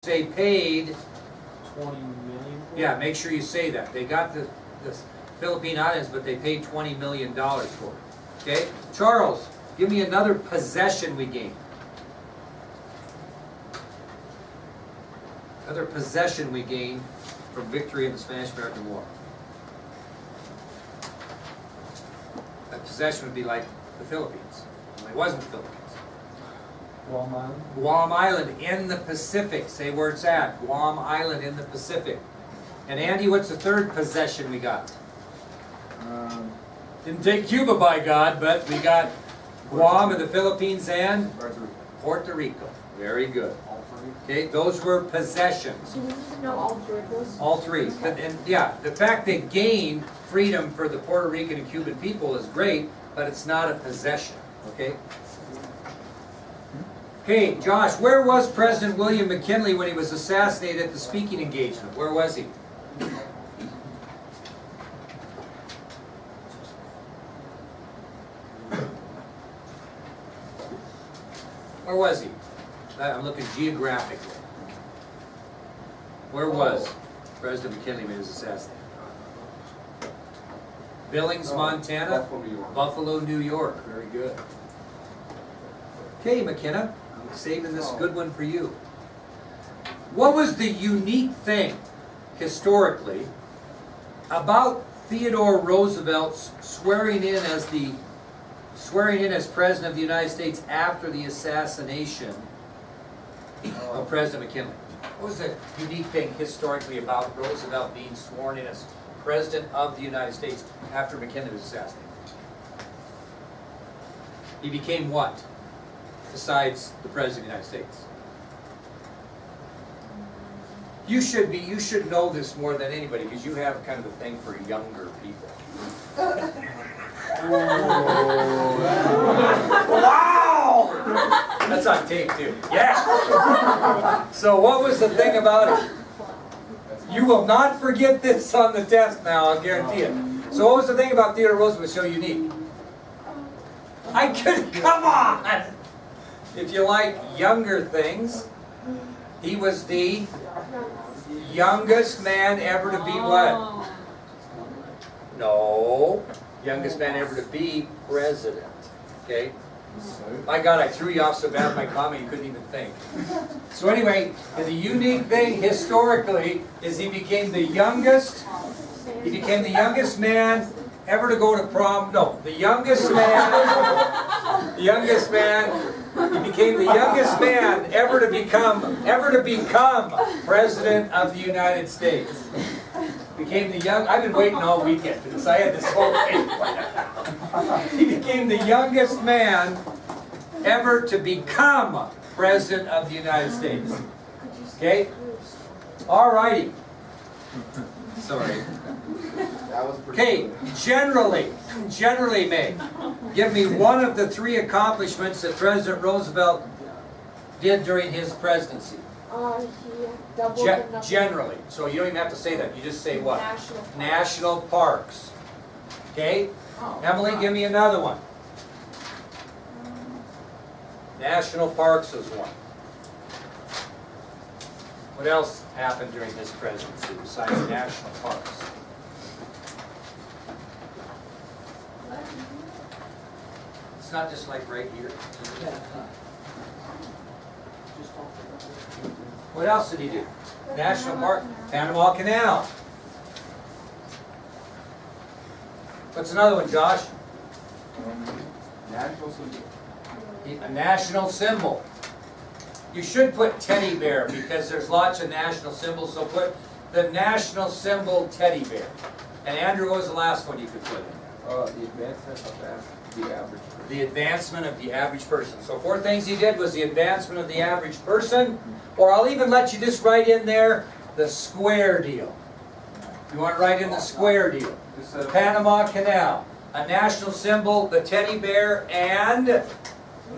They paid, 20 million? yeah, make sure you say that. They got the Philippine Islands, but they paid $20 million for it. Okay? Charles, give me another possession we gained. Another possession we gained from victory in the Spanish-American War. A possession would be like the Philippines. Well, it wasn't the Philippines. Guam Island? Guam Island in the Pacific. Say where it's at. Guam Island in the Pacific. And Andy, what's the third possession we got? Didn't take Cuba by God, but we got Guam and the Philippines and Puerto Rico. Very good. Okay, those were possessions. Do we need to know all three of those? All three. And yeah, the fact they gained freedom for the Puerto Rican and Cuban people is great, but it's not a possession. Okay? Okay, Josh, where was President William McKinley when he was assassinated at the speaking engagement? Where was he? Where was he? I'm looking geographically. Where was President McKinley when he was assassinated? Billings, Montana? Buffalo, New York. Very good. Okay, McKenna, I'm saving this good one for you. What was the unique thing, historically, about Theodore Roosevelt's swearing in as President of the United States after the assassination of President McKinley? What was the unique thing historically about Roosevelt being sworn in as President of the United States after McKinley was assassinated? He became what? Besides the President of the United States. You should know this more than anybody because you have kind of a thing for younger people. Wow! That's on tape too. Yeah! So what was the thing about it? You will not forget this on the test now, I'll guarantee it. So what was the thing about Theodore Roosevelt so unique? I could, come on! If you like younger things, he was the youngest man ever to be what? No. Youngest man ever to be president. Okay? My God, I threw you off so bad with my comment you couldn't even think. So anyway, the unique thing historically is he became the youngest man ever to go to prom. No, he became the youngest man ever to become president of the United States. I've been waiting all weekend for this. I had this whole thing planned. He became the youngest man ever to become president of the United States. Okay? All righty. Sorry. Okay, generally, May, give me one of the three accomplishments that President Roosevelt did during his presidency. He doubled the number. Generally. So you don't even have to say that. You just say what? National parks. Okay? Emily, give me another one. National parks is one. What else happened during his presidency besides national parks? It's not just like right here. What else did he do? National Park, Panama Canal. What's another one, Josh? National symbol. A national symbol. You should put teddy bear because there's lots of national symbols, so put the national symbol teddy bear. And Andrew, what was the last one you could put in there? The advancement of the average person. The advancement of the average person. So 4 things he did was the advancement of the average person, or I'll even let you just write in there the square deal. You want to write in the square deal. The Panama Canal, a national symbol, the teddy bear, and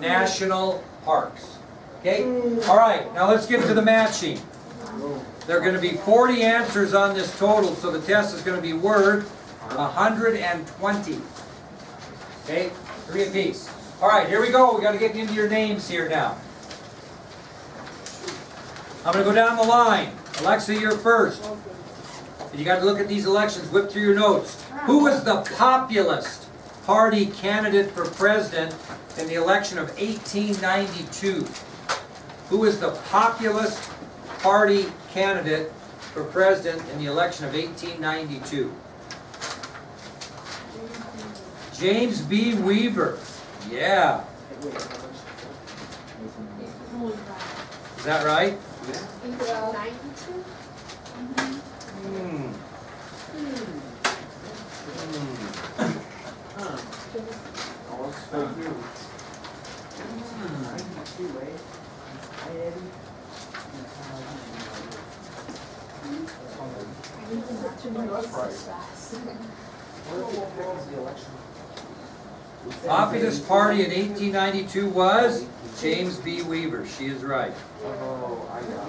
national parks. Okay? All right, now let's get to the matching. There are going to be 40 answers on this total, so the test is going to be worth 120. Okay? 3 apiece. All right, here we go. We got to get into your names here now. I'm gonna go down the line. Alexa, you're first. You gotta look at these elections, whip through your notes. Who was the Populist Party candidate for president in the election of 1892? Who was the Populist Party candidate for president in the election of 1892? James B. Weaver. Yeah. Is that right? 92? Populist Party in 1892 was James B. Weaver. She is right.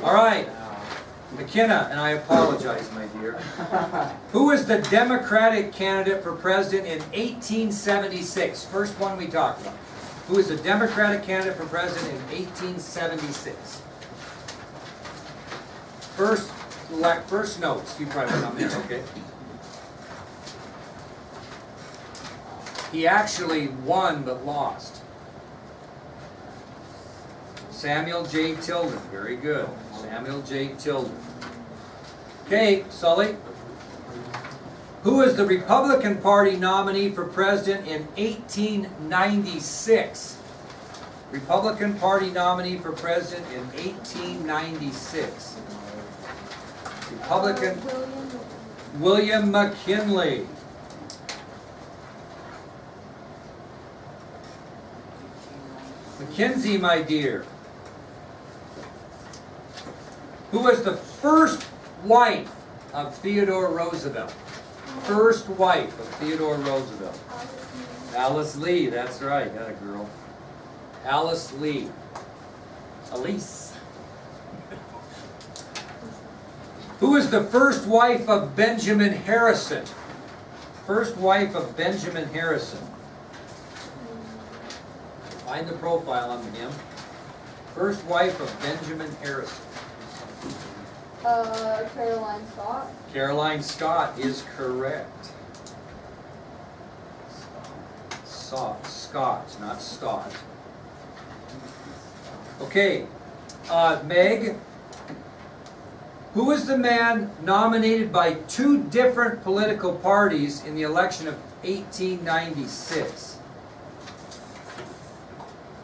All right. McKenna, and I apologize, my dear. Who was the Democratic candidate for president in 1876? First one we talked about. Who was the Democratic candidate for president in 1876? First notes. You probably come in, okay? He actually won but lost. Samuel J. Tilden. Very good. Samuel J. Tilden. Okay, Sully. Who was the Republican Party nominee for president in 1896? Republican Party nominee for president in 1896. Republican William McKinley. Mackenzie, my dear. Who was the first wife of Theodore Roosevelt? First wife of Theodore Roosevelt. Alice Lee, that's right, got a girl. Alice Lee. Elise. Who was the first wife of Benjamin Harrison? First wife of Benjamin Harrison. Find the profile on him. First wife of Benjamin Harrison. Caroline Scott. Caroline Scott is correct. Scott, not Stott. Okay, Meg. Who was the man nominated by two different political parties in the election of 1896?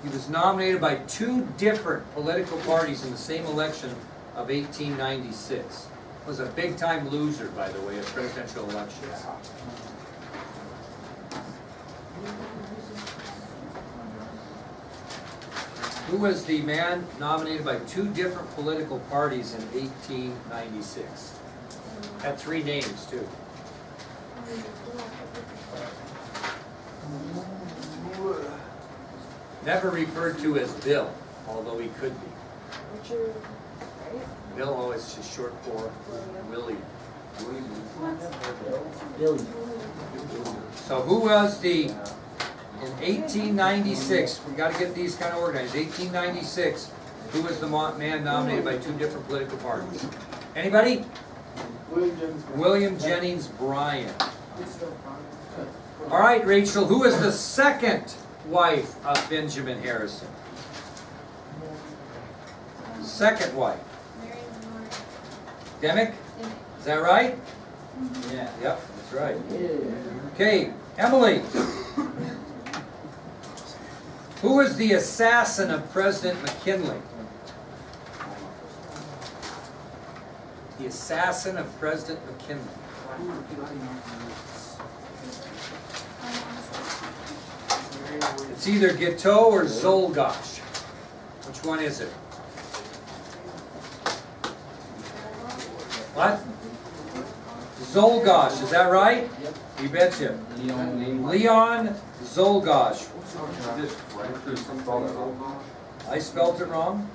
He was nominated by two different political parties in the same election of 1896. Was a big-time loser, by the way, of presidential elections. Who was the man nominated by two different political parties in 1896? Had three names, too. Never referred to as Bill, although he could be. Richard, right? Bill always just short for William. So who was the, in 1896, we got to get these kind of organized, 1896, who was the man nominated by two different political parties? Anybody? William Jennings Bryan. All right, Rachel, who was the second wife of Benjamin Harrison? Second wife. Demick? Is that right? Yeah. Yep, that's right. Okay, Emily. Who was the assassin of President McKinley? The assassin of President McKinley. It's either Guiteau or Zolgosh. Which one is it? What? Zolgosh, is that right? You betcha. Leon Zolgosh. I spelt it wrong?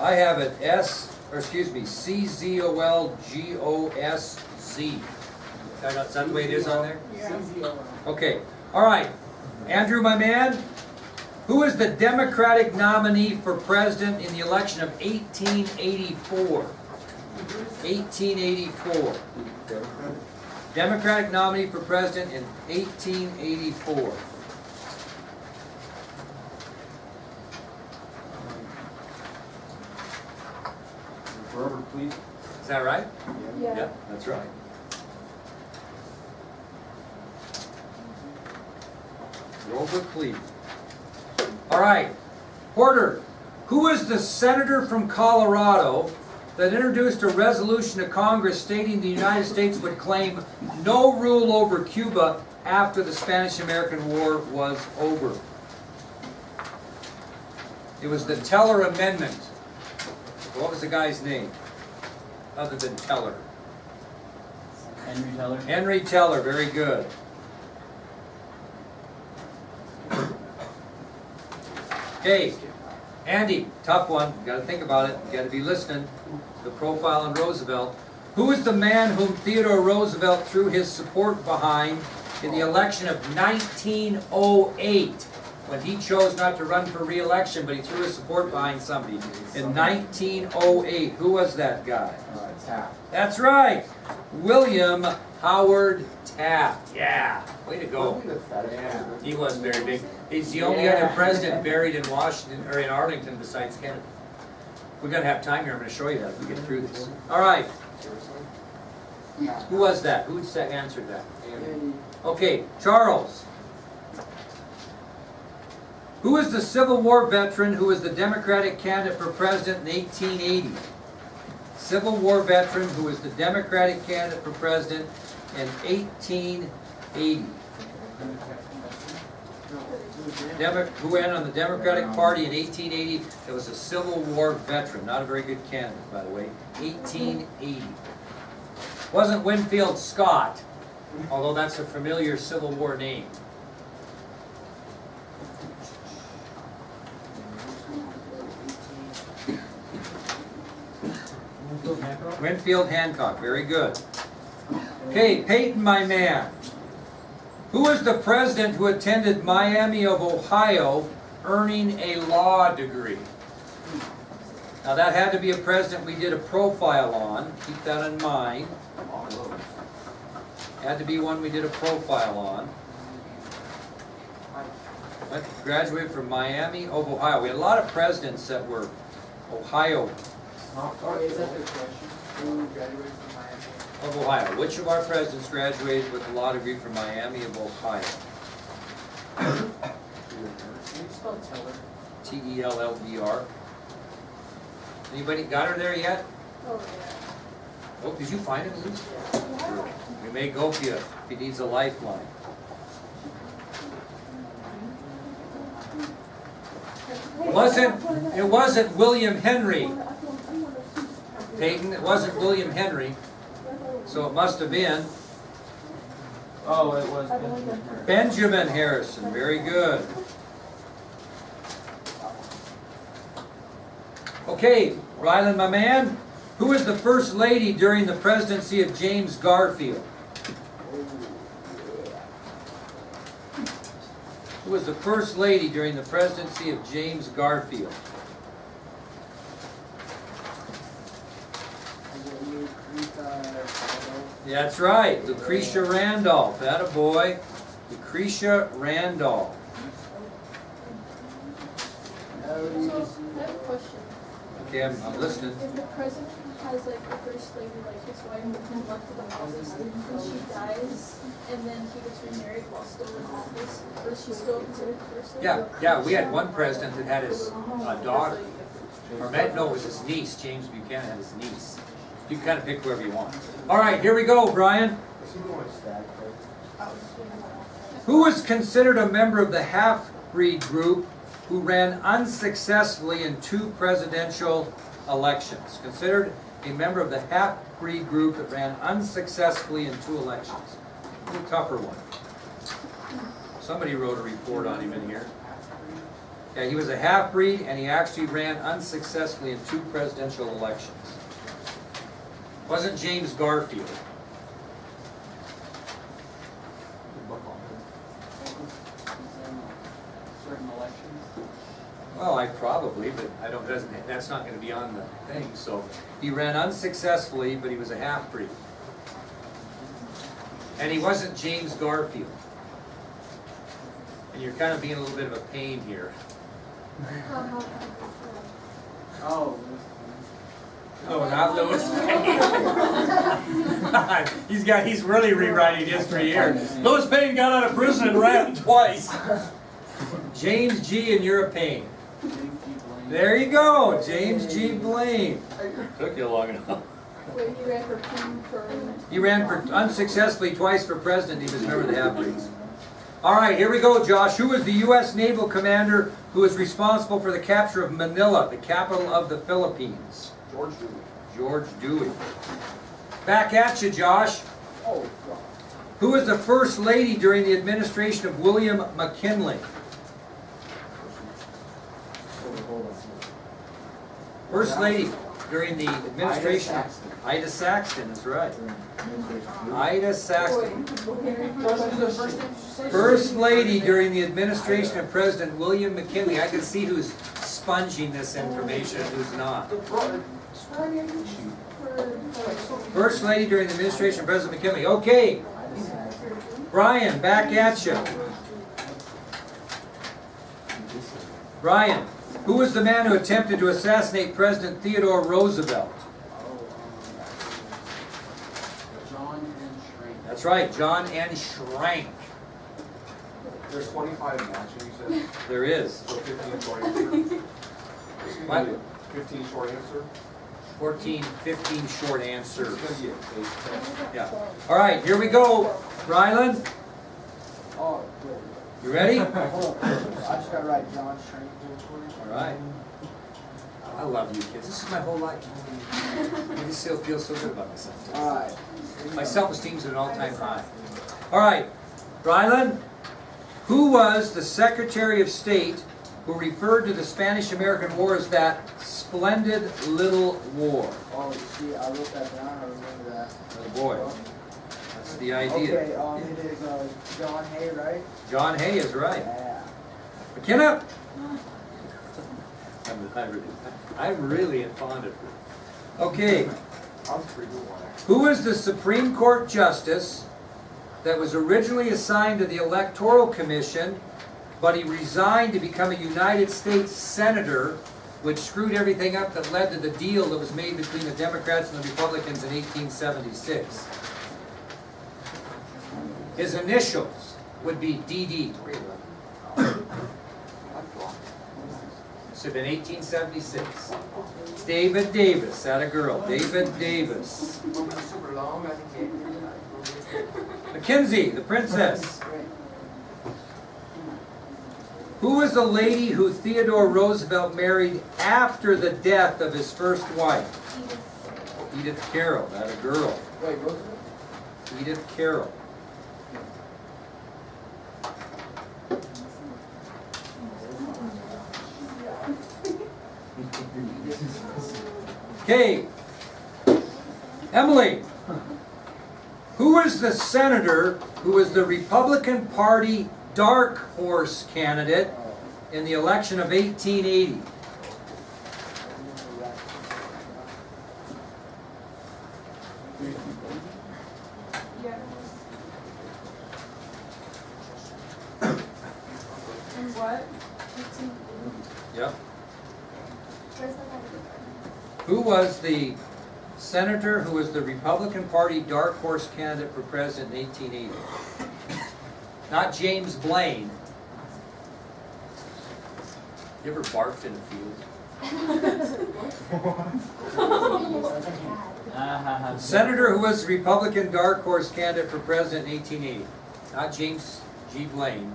I have it C-Z-O-L-G-O-S-Z. That's the way it is on there? Okay. All right. Andrew, my man, Who was the Democratic nominee for president in the election of 1884? 1884. Democratic nominee for president in 1884. Robert, please. Is that right? Yeah. Yep, that's right. Robert Cleave. All right, Porter, who is the senator from Colorado that introduced a resolution to Congress stating the United States would claim no rule over Cuba after the Spanish-American War was over? It was the Teller Amendment. What was the guy's name, other than Teller? Henry Teller. Henry Teller, very good. Okay, Andy, tough one. You got to think about it. You got to be listening. The profile on Roosevelt. Who is the man whom Theodore Roosevelt threw his support behind in the election of 1908, when he chose not to run for re-election, but he threw his support behind somebody in 1908? Who was that guy? Taft. That's right, William Howard Taft. Yeah, way to go. Yeah. He was very big. He's the only other president buried in Washington or in Arlington besides Kennedy. We're gonna have time here. I'm gonna show you that as we get through this. All right. Who was that? Who answered that? Okay, Charles. Who is the Civil War veteran who was the Democratic candidate for president in 1880? Civil War veteran who was the Democratic candidate for president in 1880. Who went on the Democratic Party in 1880? It was a Civil War veteran, not a very good candidate, by the way. 1880. Wasn't Winfield Scott, although that's a familiar Civil War name. Winfield Hancock, very good. Okay, Peyton, my man. Who was the president who attended Miami of Ohio earning a law degree? Now that had to be a president we did a profile on. Keep that in mind. Had to be one we did a profile on. Graduated from Miami of Ohio. We had a lot of presidents that were Ohio. Is that the question? Who graduated from Miami? Of Ohio. Which of our presidents graduated with a law degree from Miami of Ohio? Can you spell Teller? T-E-L-L-E-R. Anybody got her there yet? Oh, yeah. Oh, did you find it, Luce? Yeah. We may go for you if he needs a lifeline. It wasn't William Henry, Peyton. It wasn't William Henry. So it must have been Oh, it was Benjamin. Benjamin Harrison. Very good. Okay, Ryland, my man. Who was the first lady during the presidency of James Garfield? Who was the first lady during the presidency of James Garfield? That's right, Lucretia Randolph. Attaboy. Lucretia Randolph. So, I have a question. Okay, I'm listening. If the president has like the first lady, like his wife, who's elected in office, and she dies, and then he gets remarried while still in office, is she still considered the first lady? Yeah, we had one president that had his daughter, or no, it was his niece. James Buchanan had his niece. You can kind of pick whoever you want. All right, here we go, Brian. Who was considered a member of the half-breed group who ran unsuccessfully in 2 presidential elections? Considered a member of the half-breed group that ran unsuccessfully in 2 elections. A little tougher one. Somebody wrote a report on him in here. Yeah, he was a half-breed and he actually ran unsuccessfully in 2 presidential elections. Wasn't James Garfield. Certain elections. probably, but I don't, that's not gonna be on the thing, so. He ran unsuccessfully, but he was a half-breed. And he wasn't James Garfield. And you're kind of being a little bit of a pain here. Oh. No, not Louis Payne. He's really rewriting history here. Louis Payne got out of prison and ran twice. James G. and you're a pain. There you go, James G. Blaine. Took you long enough. Wait, he ran for king for... He ran for unsuccessfully twice for president. He was never the half-breeds. All right, here we go, Josh. Who was the U.S. naval commander who was responsible for the capture of Manila, the capital of the Philippines? George Dewey. George Dewey. Back at you, Josh. Oh, God. Who was the first lady during the administration of William McKinley? First lady during the administration. Ida Saxton is right. Ida Saxton. First lady during the administration of President William McKinley. I can see who's sponging this information and who's not. First lady during the administration of President McKinley. Okay. Brian, back at you. Brian, who was the man who attempted to assassinate President Theodore Roosevelt? John N. Schrank. That's right, John N. Schrank. There's 25 matching, you said? There is. So 15 short answer? What? 15 short answer? 14, 15 short answers. It's going to be a case test. Yeah. All right, here we go. Ryland, Oh, you ready? All hold on. I just got to write John Schrank. right. I love you kids. This is my whole life. I just still feel so good about myself. Alright. My self-esteem's at an all-time high. All right, Ryland, who was the Secretary of State who referred to the Spanish-American War as that splendid little war? Oh, see, I wrote that down. I remember that. Oh boy, that's the idea. Okay, it is John Hay, right? John Hay is right. Yeah. McKenna? I'm really fond of her. Okay, I was pretty good one, actually. who was the Supreme Court Justice that was originally assigned to the Electoral Commission, but he resigned to become a United States Senator, which screwed everything up that led to the deal that was made between the Democrats and the Republicans in 1876? His initials would be DD. This would have been 1876. David Davis, that a girl. David Davis. Super long, I think. Mackenzie, the princess. Who was the lady who Theodore Roosevelt married after the death of his first wife? Edith Carroll, that a girl. Wait, Roosevelt? Edith Carroll. Okay, Emily, who was the senator who was the Republican Party dark horse candidate in the election of 1880? Yeah. And what? Yep. Who was the senator who was the Republican Party dark horse candidate for president in 1880? Not James Blaine. You ever barfed in a field? Senator who was the Republican dark horse candidate for president in 1880. Not James G. Blaine.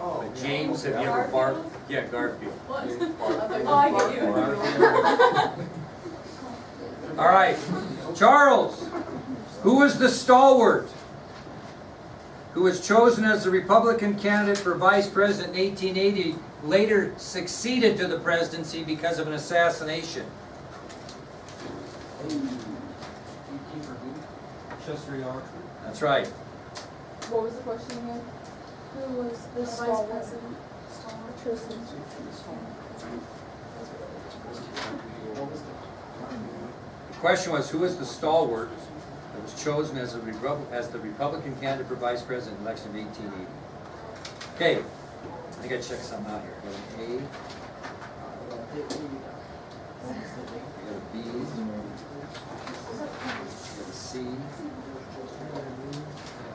Oh, But James, have you ever barfed? Yeah, Garfield. Oh, I get you. All right, Charles, who was the stalwart who was chosen as the Republican candidate for vice president in 1880, later succeeded to the presidency because of an assassination? Chester Archer. That's right. What was the question again? Who was the vice president? Tristan. The question was, who is the stalwart that was chosen as the Republican candidate for vice president in the election of 1880? Okay, I gotta check something out here. I got an A. I got a B. I got a C.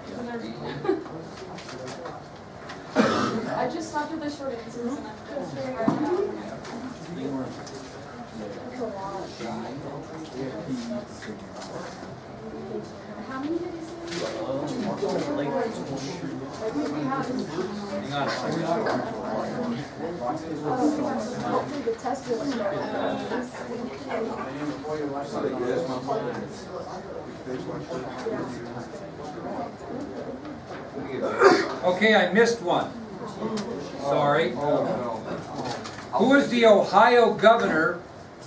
I got a D. I just stopped at the short answers and I'm just figuring out. How many did you say? Hang on a second. Hopefully the test will start. Okay, I missed one. Sorry. Who is the Ohio governor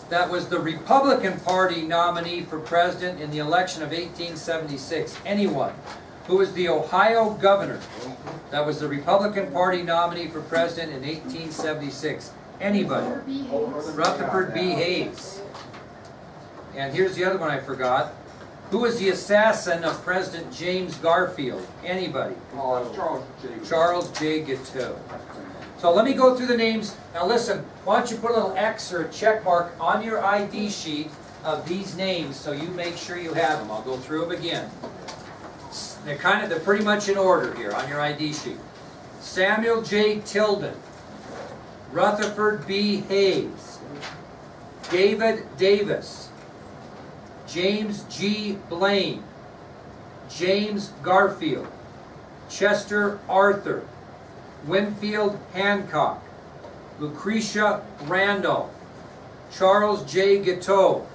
that was the Republican Party nominee for president in the election of 1876? Anyone? Who is the Ohio governor that was the Republican Party nominee for president in 1876? Anybody? Rutherford B. Hayes. And here's the other one I forgot. Who was the assassin of President James Garfield? Anybody? Oh, it's Charles J. Charles J. Guiteau. So let me go through the names. Now listen, why don't you put a little X or a check mark on your ID sheet of these names so you make sure you have them. I'll go through them again. They're pretty much in order here on your ID sheet. Samuel J. Tilden, Rutherford B. Hayes, David Davis, James G. Blaine, James Garfield, Chester Arthur, Winfield Hancock, Lucretia Randolph, Charles J. Guiteau,